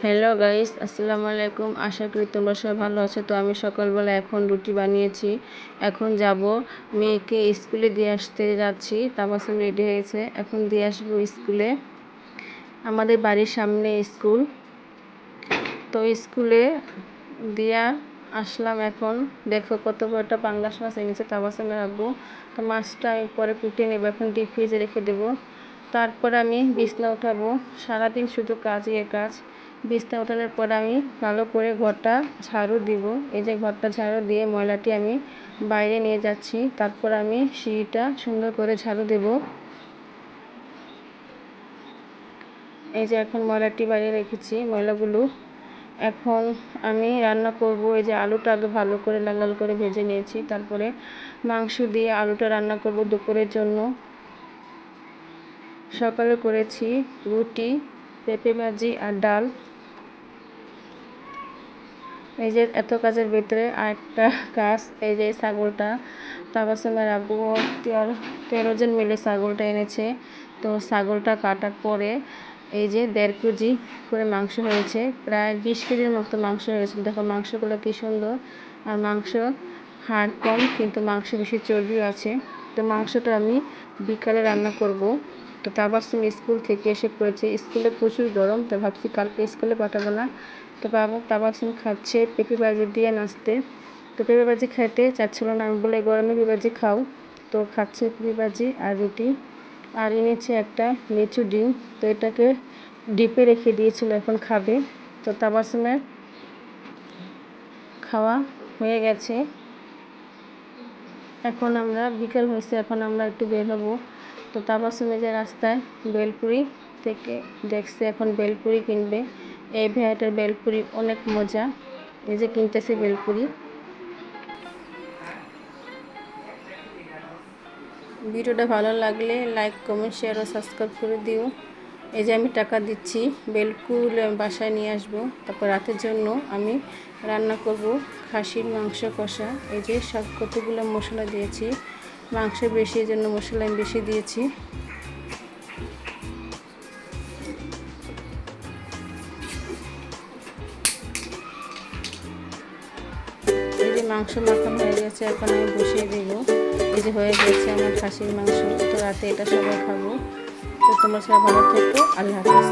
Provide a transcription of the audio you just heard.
Hello guys, আসসালামু আলাইকুম। আশা করি তোমরা সবাই ভালো আছো। তো আমি সকালবেলা এখন রুটি বানিয়েছি। এখন যাব মেয়েকে স্কুলে দিয়ে আসতে যাচ্ছি। তাবাসসুম রেডি হয়েছে, এখন দিয়ে আসবো স্কুলে। আমাদের বাড়ির সামনে স্কুল, তো স্কুলে দিয়া আসলাম। এখন দেখো কত বড় একটা পাঙ্গাস মাছ এনেছে তাবাসসুমের আব্বু। তো মাছটা আমি পরে কুটিয়ে নেবো, এখন ডিপ ফ্রিজে রেখে দেবো। তারপর আমি বিছনা উঠাবো। সারাদিন শুধু কাজই কাজ। বিছনা ওঠানোর পর আমি ভালো করে ঘরটা ঝাড়ু দিব। এই যে ঘরটা ঝাড়ু দিয়ে ময়লাটি আমি বাইরে নিয়ে যাচ্ছি। তারপর আমি সিঁড়িটা সুন্দর করে ঝাড়ু দেব। এই যে এখন ময়লাটি বাইরে রেখেছি, ময়লাগুলো। এখন আমি রান্না করব। এই যে আলুটা আগে ভালো করে লাল লাল করে ভেজে নিয়েছি। তারপরে মাংস দিয়ে আলুটা রান্না করব দুপুরের জন্য। সকালে করেছি রুটি, পেঁপে ভাজি আর ডাল। এই যে এত কাজের ভিতরে আরেকটা কাজ, এই যে ছাগলটা তাবাসসুমের আব্বু 13 জন মিলে ছাগলটা এনেছে। তো ছাগলটা কাটার পরে এই যে 1.5 কেজি করে মাংস হয়েছে, প্রায় 20 কেজির মতো মাংস হয়েছে। দেখো মাংসগুলো কি সুন্দর। আর মাংস হাড় কম, কিন্তু মাংস বেশি চর্বিও আছে। তো মাংসটা আমি বিকালে রান্না করব। তো তাবাসসুম স্কুল থেকে এসে পড়েছে। স্কুলে প্রচুর গরম, তো ভাবছি কালকে স্কুলে পাঠাবো না। তো তাবাসসুম খাচ্ছে পেঁপে ভাজি দিয়ে নাস্তে। তো পেঁপে ভাজি খেতে চাচ্ছিল না, আমি বলে গরমে পেঁপে ভাজি খাও। তো খাচ্ছে পেঁপে ভাজি আর রুটি। আর এনেছে একটা লিচু ডিম, তো এটাকে ডিপে রেখে দিয়েছিল, এখন খাবে। তো তাবাসসুমের খাওয়া হয়ে গেছে। এখন আমরা বিকেল হয়েছে, এখন আমরা একটু বের হবো। তো তাবাসসুম যে রাস্তায় বেলপুরি থেকে দেখছে, এখন বেলপুরি কিনবে। এই ভ্যারাইটির বেলপুরি অনেক মজা। এই যে কিনতেছে বেলপুরি। ভিডিওটা ভালো লাগলে লাইক, কমেন্ট, শেয়ার ও সাবস্ক্রাইব করে দিও। এই যে আমি টাকা দিচ্ছি, বেলপুরি বাসায় নিয়ে আসবো। তারপর রাতের জন্য আমি রান্না করব খাসির মাংস কষা। এই যে সব কতগুলো মশলা দিয়েছি, মাংস বেশি, এই জন্য মশলা আমি বেশি দিয়েছি। এই যে মাংস মাখানো হয়ে গেছে, এখন আমি বসিয়ে দেব। এই যে হয়ে গেছে আমার খাসির মাংস। তো রাতে এটা সবাই খাবো। তো তোমরা সবাই ভালো থেকো, আল্লাহ হাফেজ।